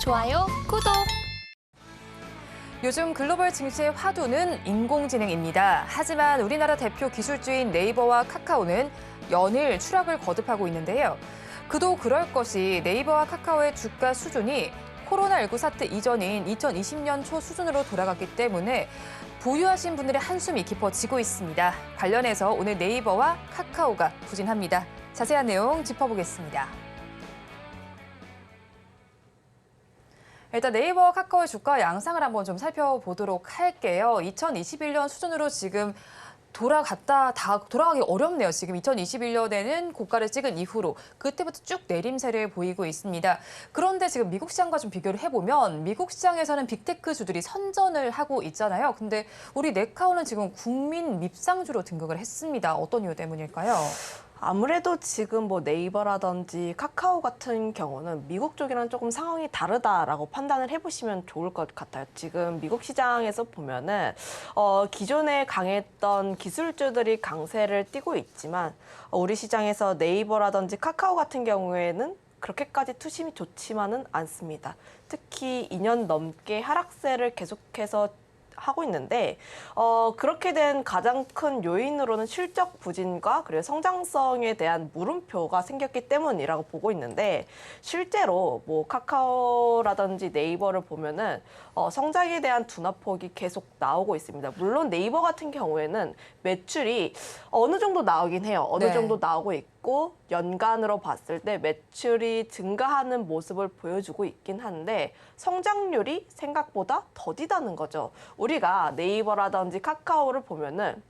좋아요, 구독! 요즘 글로벌 증시의 화두는 인공지능입니다. 하지만 우리나라 대표 기술주인 네이버와 카카오는 연일 추락을 거듭하고 있는데요. 그도 그럴 것이 네이버와 카카오의 주가 수준이 코로나19 사태 이전인 2020년 초 수준으로 돌아갔기 때문에 보유하신 분들의 한숨이 깊어지고 있습니다. 관련해서 오늘 네이버와 카카오가 부진합니다. 자세한 내용 짚어보겠습니다. 일단 네이버와 카카오의 주가 양상을 한번 좀 살펴보도록 할게요. 2021년 수준으로 지금 돌아가기 어렵네요. 지금 2021년에는 고가를 찍은 이후로 그때부터 쭉 내림세를 보이고 있습니다. 그런데 지금 미국 시장과 좀 비교를 해보면 미국 시장에서는 빅테크주들이 선전을 하고 있잖아요. 근데 우리 네카오는 지금 국민 밉상주로 등극을 했습니다. 어떤 이유 때문일까요? 아무래도 지금 뭐 네이버라든지 카카오 같은 경우는 미국 쪽이랑 조금 상황이 다르다라고 판단을 해보시면 좋을 것 같아요. 지금 미국 시장에서 보면은 기존에 강했던 기술주들이 강세를 띠고 있지만 우리 시장에서 네이버라든지 카카오 같은 경우에는 그렇게까지 투심이 좋지만은 않습니다. 특히 2년 넘게 하락세를 계속해서 하고 있는데 그렇게 된 가장 큰 요인으로는 실적 부진과 그리고 성장성에 대한 물음표가 생겼기 때문이라고 보고 있는데 실제로 뭐 카카오라든지 네이버를 보면은 성장에 대한 둔화폭이 계속 나오고 있습니다. 물론 네이버 같은 경우에는 매출이 어느 정도 나오긴 해요. 어느 정도 나오고 있고 연간으로 봤을 때 매출이 증가하는 모습을 보여주고 있긴 한데 성장률이 생각보다 더디다는 거죠. 우리가 네이버라든지 카카오를 보면은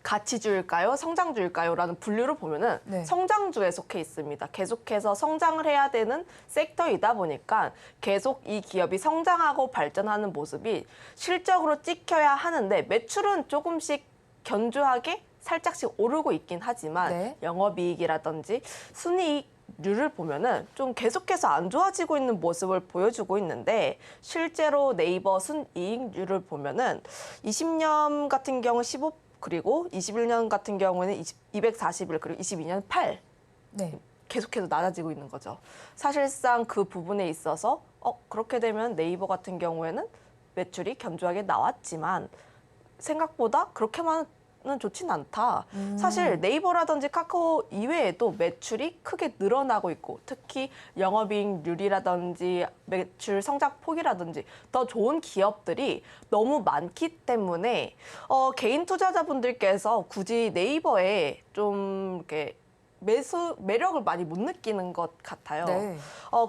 가치주일까요? 성장주일까요? 라는 분류를 보면은 성장주에 속해 있습니다. 계속해서 성장을 해야 되는 섹터이다 보니까 계속 이 기업이 성장하고 발전하는 모습이 실적으로 찍혀야 하는데 매출은 조금씩 견조하게 살짝씩 오르고 있긴 하지만 영업이익이라든지 순이익률을 보면은 좀 계속해서 안 좋아지고 있는 모습을 보여주고 있는데 실제로 네이버 순이익률을 보면은 20년 같은 경우 15 그리고 21년 같은 경우에는 241 그리고 22년 8 계속해서 낮아지고 있는 거죠. 사실상 그 부분에 있어서 그렇게 되면 네이버 같은 경우에는 매출이 견조하게 나왔지만 생각보다 그렇게만은 좋진 않다. 사실 네이버라든지 카카오 이외에도 매출이 크게 늘어나고 있고 특히 영업이익률이라든지 매출 성장폭이라든지 더 좋은 기업들이 너무 많기 때문에 개인 투자자분들께서 굳이 네이버에 좀 이렇게 매력을 많이 못 느끼는 것 같아요.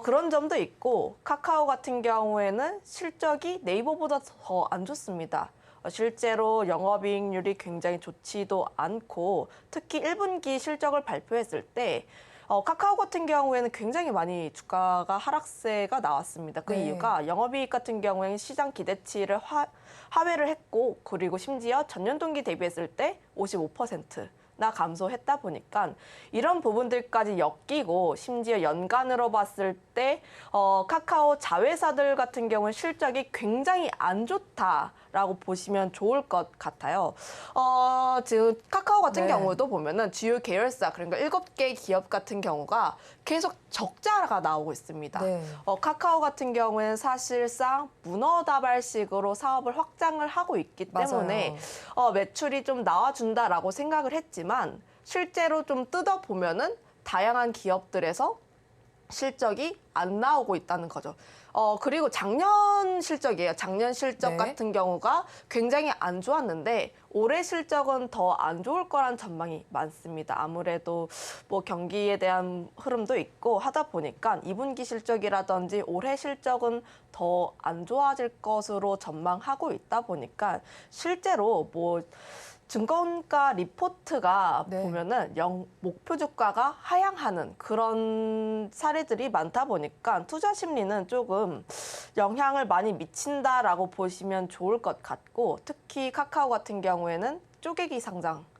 그런 점도 있고 카카오 같은 경우에는 실적이 네이버보다 더 안 좋습니다. 실제로 영업이익률이 굉장히 좋지도 않고 특히 1분기 실적을 발표했을 때 카카오 같은 경우에는 굉장히 많이 주가가 하락세가 나왔습니다. 그 이유가 영업이익 같은 경우에는 시장 기대치를 하회를 했고 그리고 심지어 전년 동기 대비했을 때 55%나 감소했다 보니까 이런 부분들까지 엮이고 심지어 연간으로 봤을 때 카카오 자회사들 같은 경우는 실적이 굉장히 안 좋다라고 보시면 좋을 것 같아요. 지금 카카오 같은 경우도 보면은 주요 계열사 그러니까 7개 기업 같은 경우가 계속 적자가 나오고 있습니다. 카카오 같은 경우에는 사실상 문어다발식으로 사업을 확장을 하고 있기 때문에 매출이 좀 나와준다라고 생각을 했지만 실제로 좀 뜯어보면은 다양한 기업들에서 실적이 안 나오고 있다는 거죠. 그리고 작년 실적이에요. 작년 실적 같은 경우가 굉장히 안 좋았는데 올해 실적은 더 안 좋을 거란 전망이 많습니다. 아무래도 뭐 경기에 대한 흐름도 있고 하다 보니까 2분기 실적이라든지 올해 실적은 더 안 좋아질 것으로 전망하고 있다 보니까 실제로 뭐 증권가 리포트가 보면은 목표 주가가 하향하는 그런 사례들이 많다 보니까 투자 심리는 조금 영향을 많이 미친다라고 보시면 좋을 것 같고 특히 카카오 같은 경우에는 쪼개기 상장.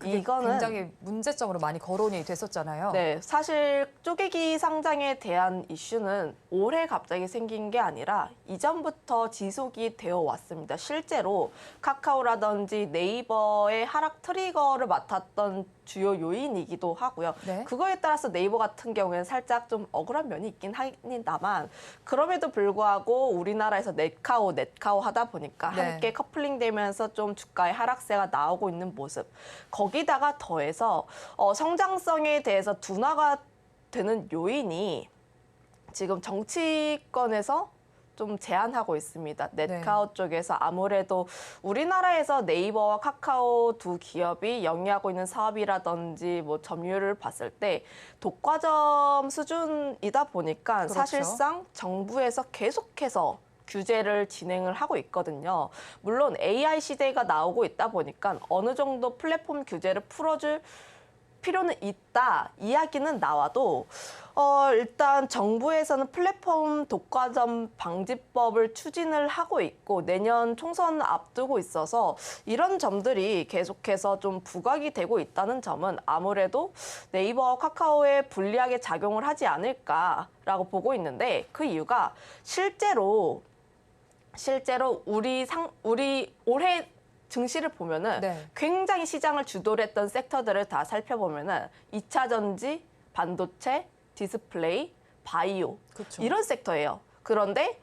이거는 굉장히 문제점으로 많이 거론이 됐었잖아요. 사실 쪼개기 상장에 대한 이슈는 올해 갑자기 생긴 게 아니라 이전부터 지속이 되어 왔습니다. 실제로 카카오라든지 네이버의 하락 트리거를 맡았던 주요 요인이기도 하고요. 네. 그거에 따라서 네이버 같은 경우에는 살짝 좀 억울한 면이 있긴 합니다만 그럼에도 불구하고 우리나라에서 넷카오 하다 보니까 네. 함께 커플링 되면서 좀 주가의 하락세가 나오고 있는 모습. 거기다가 더해서 성장성에 대해서 둔화가 되는 요인이 지금 정치권에서 좀 제한하고 있습니다. 넷카오 쪽에서 아무래도 우리나라에서 네이버와 카카오 두 기업이 영위하고 있는 사업이라든지 뭐 점유율을 봤을 때 독과점 수준이다 보니까 그렇죠. 사실상 정부에서 계속해서 규제를 진행을 하고 있거든요. 물론 AI 시대가 나오고 있다 보니까 어느 정도 플랫폼 규제를 풀어줄 필요는 있다 이야기는 나와도 일단 정부에서는 플랫폼 독과점 방지법을 추진을 하고 있고 내년 총선 앞두고 있어서 이런 점들이 계속해서 좀 부각이 되고 있다는 점은 아무래도 네이버와 카카오에 불리하게 작용을 하지 않을까라고 보고 있는데 그 이유가 실제로 우리 올해 증시를 보면은 네. 굉장히 시장을 주도를 했던 섹터들을 다 살펴보면은 2차 전지, 반도체, 디스플레이, 바이오 그렇죠. 이런 섹터예요. 그런데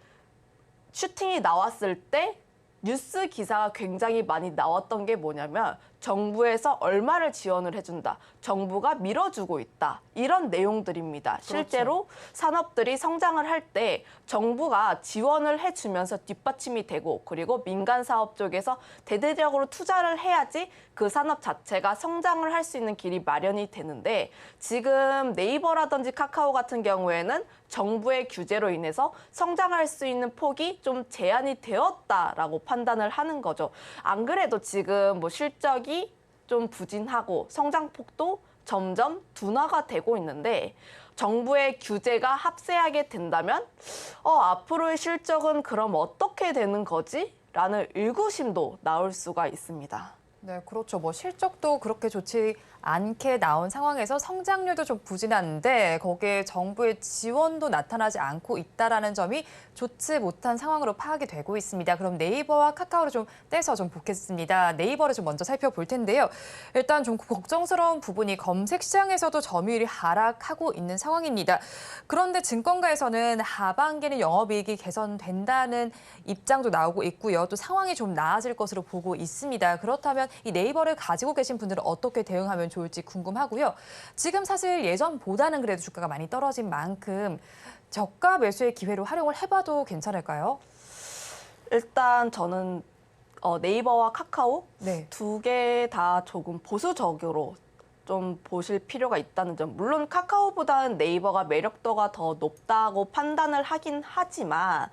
슈팅이 나왔을 때 뉴스 기사가 굉장히 많이 나왔던 게 뭐냐면 정부에서 얼마를 지원을 해준다. 정부가 밀어주고 있다. 이런 내용들입니다. 그렇죠. 실제로 산업들이 성장을 할 때 정부가 지원을 해주면서 뒷받침이 되고 그리고 민간 사업 쪽에서 대대적으로 투자를 해야지 그 산업 자체가 성장을 할 수 있는 길이 마련이 되는데 지금 네이버라든지 카카오 같은 경우에는 정부의 규제로 인해서 성장할 수 있는 폭이 좀 제한이 되었다라고 판단을 하는 거죠. 안 그래도 지금 뭐 실적이 좀 부진하고 성장폭도 점점 둔화가 되고 있는데 정부의 규제가 합세하게 된다면 앞으로의 실적은 그럼 어떻게 되는 거지? 라는 의구심도 나올 수가 있습니다. 네, 그렇죠. 뭐 실적도 그렇게 좋지 않게 나온 상황에서 성장률도 좀 부진한데 거기에 정부의 지원도 나타나지 않고 있다라는 점이 좋지 못한 상황으로 파악이 되고 있습니다. 그럼 네이버와 카카오를 좀 떼서 좀 보겠습니다. 네이버를 좀 먼저 살펴볼 텐데요. 일단 좀 걱정스러운 부분이 검색 시장에서도 점유율이 하락하고 있는 상황입니다. 그런데 증권가에서는 하반기는 영업이익이 개선된다는 입장도 나오고 있고요. 또 상황이 좀 나아질 것으로 보고 있습니다. 그렇다면 이 네이버를 가지고 계신 분들은 어떻게 대응하면 좋을지 궁금하고요. 지금 사실 예전보다는 그래도 주가가 많이 떨어진 만큼 저가 매수의 기회로 활용을 해봐도 괜찮을까요? 일단 저는 네이버와 카카오 네. 두 개 다 조금 보수적으로 좀 보실 필요가 있다는 점. 물론 카카오보다는 네이버가 매력도가 더 높다고 판단을 하긴 하지만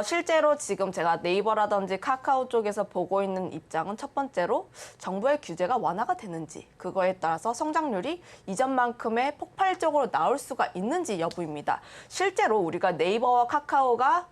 실제로 지금 제가 네이버라든지 카카오 쪽에서 보고 있는 입장은 첫 번째로 정부의 규제가 완화가 되는지 그거에 따라서 성장률이 이전만큼의 폭발적으로 나올 수가 있는지 여부입니다. 실제로 우리가 네이버와 카카오가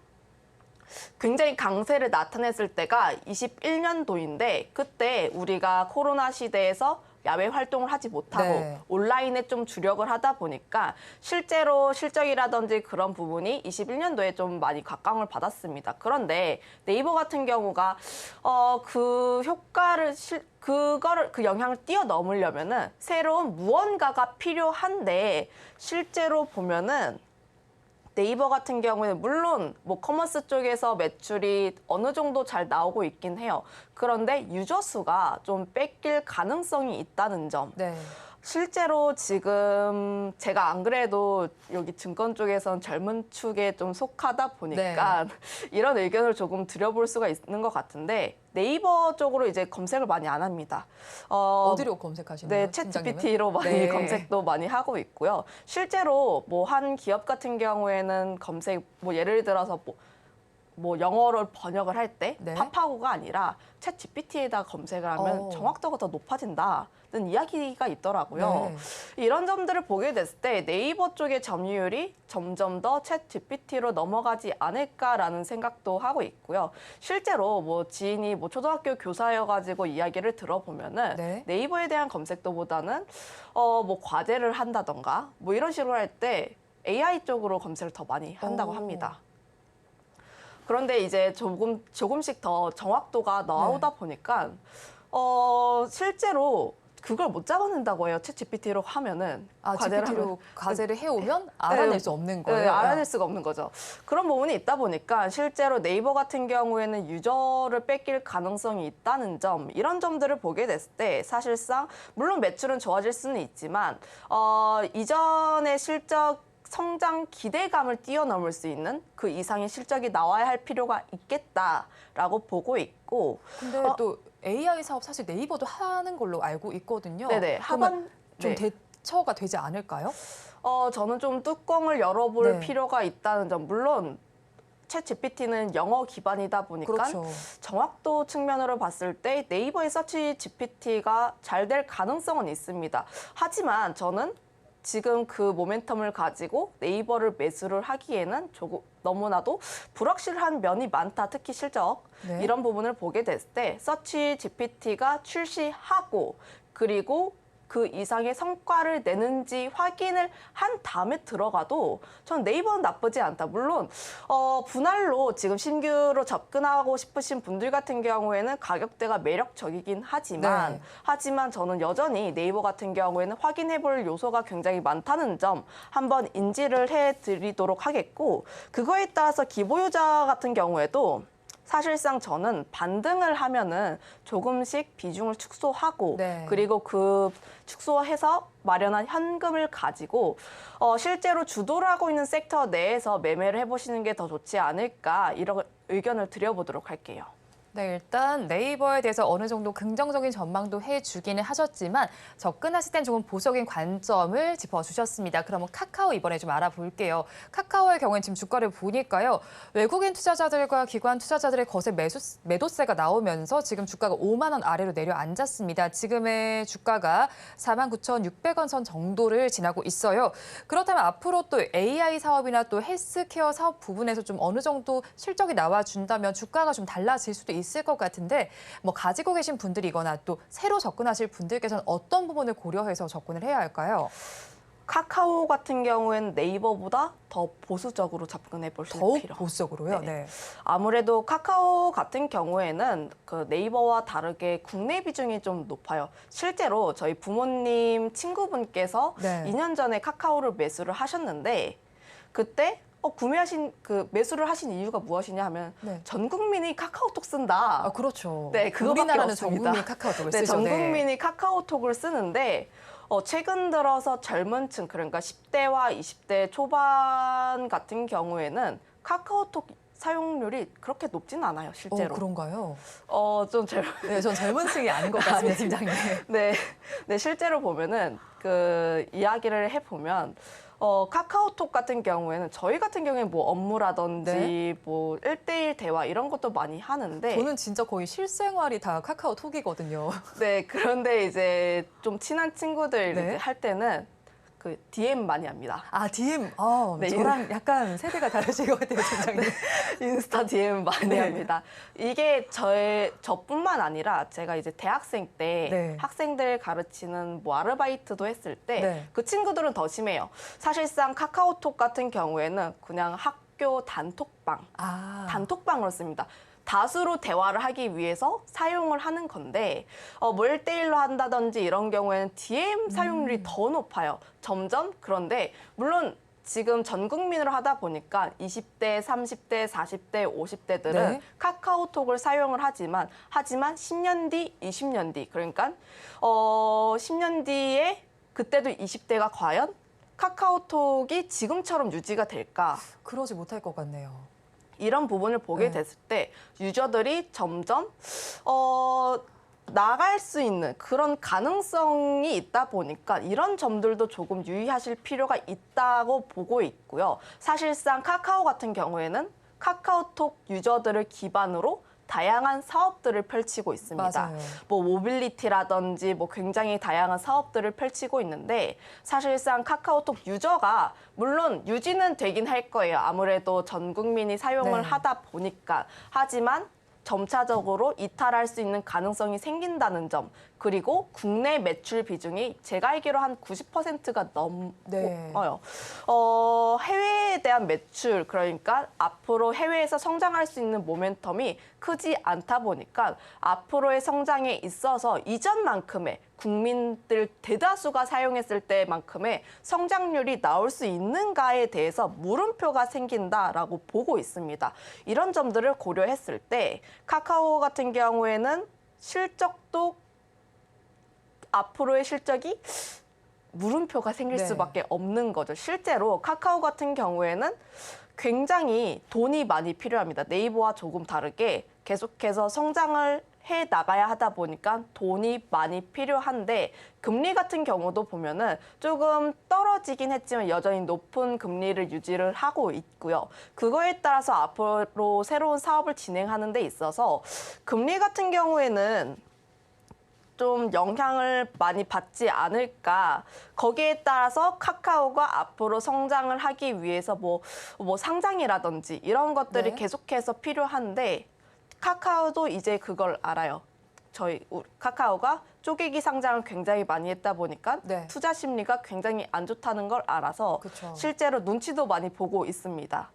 굉장히 강세를 나타냈을 때가 21년도인데 그때 우리가 코로나 시대에서 야외 활동을 하지 못하고 네. 온라인에 좀 주력을 하다 보니까 실제로 실적이라든지 그런 부분이 21년도에 좀 많이 각광을 받았습니다. 그런데 네이버 같은 경우가 그 효과를 그 영향을 뛰어넘으려면은 새로운 무언가가 필요한데 실제로 보면은 네이버 같은 경우에는 물론 뭐 커머스 쪽에서 매출이 어느 정도 잘 나오고 있긴 해요. 그런데 유저 수가 좀 뺏길 가능성이 있다는 점. 네. 실제로 지금 제가 안 그래도 여기 증권 쪽에선 젊은 축에 좀 속하다 보니까 이런 의견을 조금 드려볼 수가 있는 것 같은데 네이버 쪽으로 이제 검색을 많이 안 합니다. 어디로 검색하시나요? 네, 챗 GPT로 많이 검색도 많이 하고 있고요. 실제로 뭐 한 기업 같은 경우에는 검색 뭐 예를 들어서 뭐 영어를 번역을 할 때 파파고가 아니라 챗 GPT에다 검색을 하면 정확도가 더 높아진다는 이야기가 있더라고요. 이런 점들을 보게 됐을 때 네이버 쪽의 점유율이 점점 더 챗 GPT로 넘어가지 않을까라는 생각도 하고 있고요. 실제로 뭐 지인이 뭐 초등학교 교사여가지고 이야기를 들어보면은 네이버에 대한 검색도보다는 뭐 과제를 한다던가 뭐 이런 식으로 할 때 AI 쪽으로 검색을 더 많이 한다고 합니다. 그런데 이제 조금씩 더 정확도가 나오다 보니까 실제로 그걸 못 잡아낸다고 해요. 챗 GPT로 하면은. 과제를 GPT로 하면. 과제를 해오면 알아낼 수 없는 거예요. 네, 알아낼 수가 없는 거죠. 그런 부분이 있다 보니까 실제로 네이버 같은 경우에는 유저를 뺏길 가능성이 있다는 점, 이런 점들을 보게 됐을 때 사실상 물론 매출은 좋아질 수는 있지만 이전의 실적 성장 기대감을 뛰어넘을 수 있는 그 이상의 실적이 나와야 할 필요가 있겠다라고 보고 있고. 근데 또 AI 사업 사실 네이버도 하는 걸로 알고 있거든요. 네네. 좀 네. 대처가 되지 않을까요? 저는 좀 뚜껑을 열어볼 네. 필요가 있다는 점. 물론 챗 GPT는 영어 기반이다 보니까 그렇죠. 정확도 측면으로 봤을 때 네이버의 서치 GPT가 잘 될 가능성은 있습니다. 하지만 저는 지금 그 모멘텀을 가지고 네이버를 매수를 하기에는 조금 너무나도 불확실한 면이 많다. 특히 실적 네. 이런 부분을 보게 됐을 때 서치 GPT가 출시하고 그리고 그 이상의 성과를 내는지 확인을 한 다음에 들어가도 전 네이버는 나쁘지 않다. 물론 분할로 지금 신규로 접근하고 싶으신 분들 같은 경우에는 가격대가 매력적이긴 하지만 저는 여전히 네이버 같은 경우에는 확인해볼 요소가 굉장히 많다는 점 한번 인지를 해드리도록 하겠고, 그거에 따라서 기보유자 같은 경우에도 사실상 저는 반등을 하면은 조금씩 비중을 축소하고 그리고 그 축소해서 마련한 현금을 가지고 실제로 주도를 하고 있는 섹터 내에서 매매를 해보시는 게 더 좋지 않을까, 이런 의견을 드려보도록 할게요. 네, 일단 네이버에 대해서 어느 정도 긍정적인 전망도 해주기는 하셨지만 접근하실 땐 조금 보수적인 관점을 짚어주셨습니다. 그러면 카카오 이번에 좀 알아볼게요. 카카오의 경우엔 지금 주가를 보니까요. 외국인 투자자들과 기관 투자자들의 거세 매도세가 나오면서 지금 주가가 5만 원 아래로 내려앉았습니다. 지금의 주가가 49,600원 선 정도를 지나고 있어요. 그렇다면 앞으로 또 AI 사업이나 또 헬스케어 사업 부분에서 좀 어느 정도 실적이 나와준다면 주가가 좀 달라질 수도 있을 것 같은데, 뭐 가지고 계신 분들이거나 또 새로 접근하실 분들께서는 어떤 부분을 고려해서 접근을 해야 할까요? 카카오 같은 경우에는 네이버보다 더 보수적으로 접근해 보실 필요. 더욱 보수적으로요? 네. 아무래도 카카오 같은 경우에는 그 네이버와 다르게 국내 비중이 좀 높아요. 실제로 저희 부모님 친구분께서 2년 전에 카카오를 매수를 하셨는데 그때 매수를 하신 이유가 무엇이냐 하면 전 국민이 카카오톡 쓴다. 그렇죠. 네, 그거밖에 우리나라는 없습니다. 전 국민이 카카오톡을 쓰죠. 전 국민이 카카오톡을 쓰는데 최근 들어서 젊은 층, 그러니까 10대와 20대 초반 같은 경우에는 카카오톡 사용률이 그렇게 높진 않아요, 실제로. 그런가요? 네, 전 젊은 층이 아닌 것 같습니다, 팀장님. 네, 실제로 보면은 그 이야기를 해보면 카카오톡 같은 경우에는 저희 같은 경우에는 뭐 업무라든지 뭐 1대1 대화 이런 것도 많이 하는데 저는 진짜 거의 실생활이 다 카카오톡이거든요. 네, 그런데 이제 좀 친한 친구들 할 때는 그 DM 많이 합니다. DM. 저랑 약간 세대가 다르실 것 같아요, 팀장님. 인스타 DM 많이 합니다. 이게 저뿐만 아니라 제가 이제 대학생 때 학생들 가르치는 뭐 아르바이트도 했을 때 그 친구들은 더 심해요. 사실상 카카오톡 같은 경우에는 그냥 학교 단톡방으로 씁니다. 다수로 대화를 하기 위해서 사용을 하는 건데 뭐 1대1로 한다든지 이런 경우에는 DM 사용률이 더 높아요. 점점. 그런데 물론 지금 전 국민으로 하다 보니까 20대, 30대, 40대, 50대들은 카카오톡을 사용을 하지만 10년 뒤, 20년 뒤, 그러니까 10년 뒤에 그때도 20대가 과연 카카오톡이 지금처럼 유지가 될까? 그러지 못할 것 같네요. 이런 부분을 보게 됐을 때 유저들이 점점 나갈 수 있는 그런 가능성이 있다 보니까 이런 점들도 조금 유의하실 필요가 있다고 보고 있고요. 사실상 카카오 같은 경우에는 카카오톡 유저들을 기반으로 다양한 사업들을 펼치고 있습니다. 뭐 모빌리티라든지 뭐 굉장히 다양한 사업들을 펼치고 있는데 사실상 카카오톡 유저가 물론 유지는 되긴 할 거예요. 아무래도 전 국민이 사용을 하다 보니까. 하지만 점차적으로 이탈할 수 있는 가능성이 생긴다는 점, 그리고 국내 매출 비중이 제가 알기로 한 90%가 넘어요. 네. 해외에 대한 매출, 그러니까 앞으로 해외에서 성장할 수 있는 모멘텀이 크지 않다 보니까 앞으로의 성장에 있어서 이전만큼의 국민들 대다수가 사용했을 때만큼의 성장률이 나올 수 있는가에 대해서 물음표가 생긴다라고 보고 있습니다. 이런 점들을 고려했을 때 카카오 같은 경우에는 실적도 앞으로의 실적이 물음표가 생길 네. 수밖에 없는 거죠. 실제로 카카오 같은 경우에는 굉장히 돈이 많이 필요합니다. 네이버와 조금 다르게 계속해서 성장을 해 나가야 하다 보니까 돈이 많이 필요한데 금리 같은 경우도 보면은 조금 떨어지긴 했지만 여전히 높은 금리를 유지를 하고 있고요. 그거에 따라서 앞으로 새로운 사업을 진행하는 데 있어서 금리 같은 경우에는 좀 영향을 많이 받지 않을까. 거기에 따라서 카카오가 앞으로 성장을 하기 위해서 뭐 상장이라든지 이런 것들이 네. 계속해서 필요한데 카카오도 이제 그걸 알아요. 카카오가 쪼개기 상장을 굉장히 많이 했다 보니까 네. 투자 심리가 굉장히 안 좋다는 걸 알아서 그쵸. 실제로 눈치도 많이 보고 있습니다.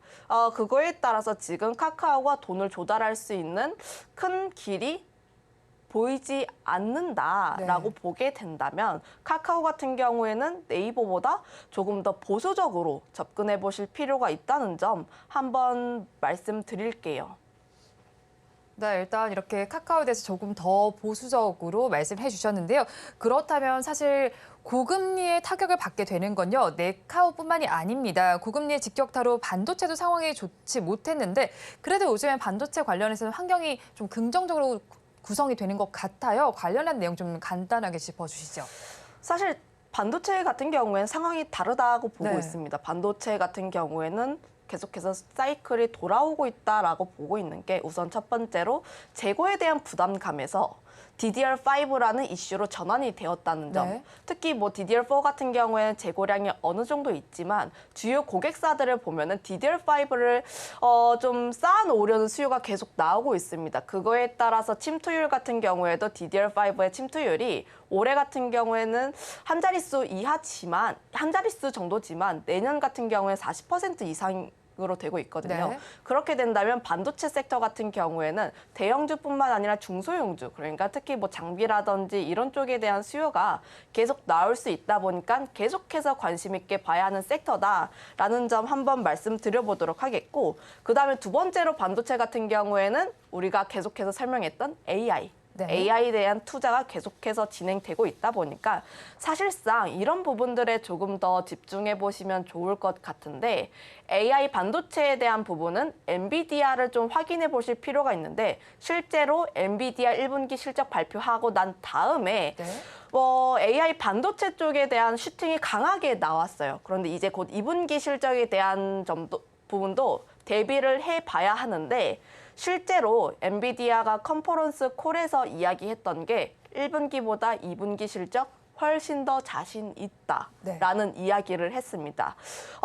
그거에 따라서 지금 카카오가 돈을 조달할 수 있는 큰 길이 보이지 않는다라고 네. 보게 된다면 카카오 같은 경우에는 네이버보다 조금 더 보수적으로 접근해 보실 필요가 있다는 점 한번 말씀드릴게요. 네, 일단 이렇게 카카오에 대해서 조금 더 보수적으로 말씀해 주셨는데요. 그렇다면 사실 고금리의 타격을 받게 되는 건요. 네카오뿐만이 아닙니다. 고금리의 직격타로 반도체도 상황이 좋지 못했는데 그래도 요즘엔 반도체 관련해서는 환경이 좀 긍정적으로 구성이 되는 것 같아요. 관련한 내용 좀 간단하게 짚어주시죠. 사실 반도체 같은 경우에는 상황이 다르다고 보고 네. 있습니다. 반도체 같은 경우에는 계속해서 사이클이 돌아오고 있다라고 보고 있는 게 우선 첫 번째로 재고에 대한 부담감에서 DDR5라는 이슈로 전환이 되었다는 점. 네. 특히 뭐 DDR4 같은 경우에는 재고량이 어느 정도 있지만 주요 고객사들을 보면은 DDR5를 좀 쌓아놓으려는 수요가 계속 나오고 있습니다. 그거에 따라서 침투율 같은 경우에도 DDR5의 침투율이 올해 같은 경우에는 한 자릿수 정도지만 내년 같은 경우에 40% 이상 으로 되고 있거든요. 네. 그렇게 된다면 반도체 섹터 같은 경우에는 대형주뿐만 아니라 중소형주, 그러니까 특히 뭐 장비라든지 이런 쪽에 대한 수요가 계속 나올 수 있다 보니까 계속해서 관심 있게 봐야 하는 섹터다라는 점 한번 말씀드려보도록 하겠고, 그다음에 두 번째로 반도체 같은 경우에는 우리가 계속해서 설명했던 AI. 네. AI에 대한 투자가 계속해서 진행되고 있다 보니까 사실상 이런 부분들에 조금 더 집중해 보시면 좋을 것 같은데, AI 반도체에 대한 부분은 엔비디아를 좀 확인해 보실 필요가 있는데 실제로 엔비디아 1분기 실적 발표하고 난 다음에 네. AI 반도체 쪽에 대한 슈팅이 강하게 나왔어요. 그런데 이제 곧 2분기 실적에 대한 부분도 대비를 해봐야 하는데 실제로 엔비디아가 컨퍼런스 콜에서 이야기했던 게 1분기보다 2분기 실적 훨씬 더 자신 있다라는 네. 이야기를 했습니다.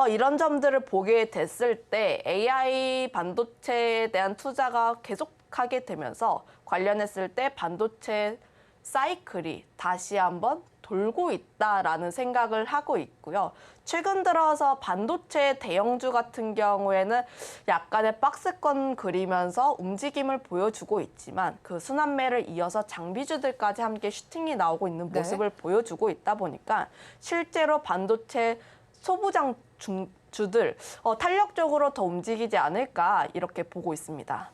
이런 점들을 보게 됐을 때 AI 반도체에 대한 투자가 계속하게 되면서 관련했을 때 반도체 사이클이 다시 한번 돌고 있다라는 생각을 하고 있고요. 최근 들어서 반도체 대형주 같은 경우에는 약간의 박스권 그리면서 움직임을 보여주고 있지만 그 순환매를 이어서 장비주들까지 함께 슈팅이 나오고 있는 모습을 보여주고 있다 보니까 실제로 반도체 소부장 주들 탄력적으로 더 움직이지 않을까 이렇게 보고 있습니다.